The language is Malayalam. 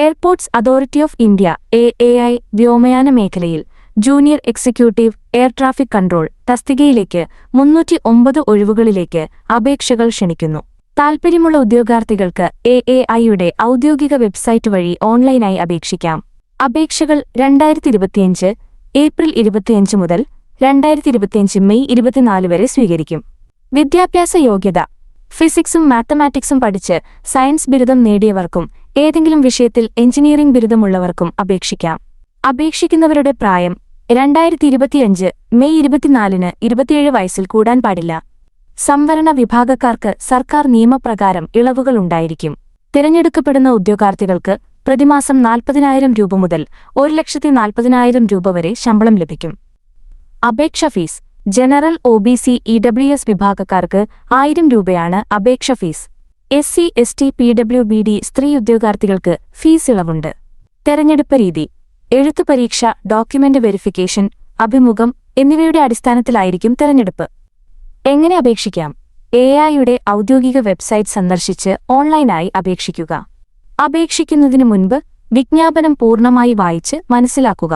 Airports authority of India (AAI) വ്യോമയാന മേഖലയിൽ junior executive air traffic control തസ്തികയിലേക്ക് 309 ഒഴിവുകളിലേക്ക് അപേക്ഷകൾ ക്ഷണിക്കുന്നു. താൽപ്പര്യമുള്ള ഉദ്യോഗാർത്ഥികൾക്ക് AAIയുടെ ഔദ്യോഗിക വെബ്സൈറ്റ് വഴി ഓൺലൈനായി അപേക്ഷിക്കാം. അപേക്ഷകൾ 2025 ഏപ്രിൽ 25 മുതൽ 2025 മെയ് 24 വരെ സ്വീകരിക്കും. വിദ്യാഭ്യാസ യോഗ്യത: ഫിസിക്സും മാത്തമാറ്റിക്സും പഠിച്ച് സയൻസ് ബിരുദം നേടിയവർക്കും ഏതെങ്കിലും വിഷയത്തിൽ എഞ്ചിനീയറിംഗ് ബിരുദമുള്ളവർക്കും അപേക്ഷിക്കാം. അപേക്ഷിക്കുന്നവരുടെ പ്രായം 2025 മെയ് 24-ന് 27 വയസ്സിൽ കൂടാൻ പാടില്ല. സംവരണ വിഭാഗക്കാർക്ക് സർക്കാർ നിയമപ്രകാരം ഇളവുകളുണ്ടായിരിക്കും. തിരഞ്ഞെടുക്കപ്പെടുന്ന ഉദ്യോഗാർത്ഥികൾക്ക് പ്രതിമാസം 40,000 രൂപ മുതൽ 1,40,000 രൂപ വരെ ശമ്പളം ലഭിക്കും. അപേക്ഷ ഫീസ്: ജനറൽ, OBC, EWS വിഭാഗക്കാർക്ക് 1000 രൂപയാണ് അപേക്ഷ ഫീസ്. SC, ST, PWBD സ്ത്രീ ഉദ്യോഗാർത്ഥികൾക്ക് ഫീസ് ഇളവുണ്ട്. തെരഞ്ഞെടുപ്പ് രീതി: എഴുത്തു പരീക്ഷ, ഡോക്യുമെന്റ് വെരിഫിക്കേഷൻ, അഭിമുഖം എന്നിവയുടെ അടിസ്ഥാനത്തിലായിരിക്കും തെരഞ്ഞെടുപ്പ്. എങ്ങനെ അപേക്ഷിക്കാം? AAIയുടെ ഔദ്യോഗിക വെബ്സൈറ്റ് സന്ദർശിച്ച് ഓൺലൈനായി അപേക്ഷിക്കുക. അപേക്ഷിക്കുന്നതിനു മുൻപ് വിജ്ഞാപനം പൂർണ്ണമായി വായിച്ച് മനസ്സിലാക്കുക.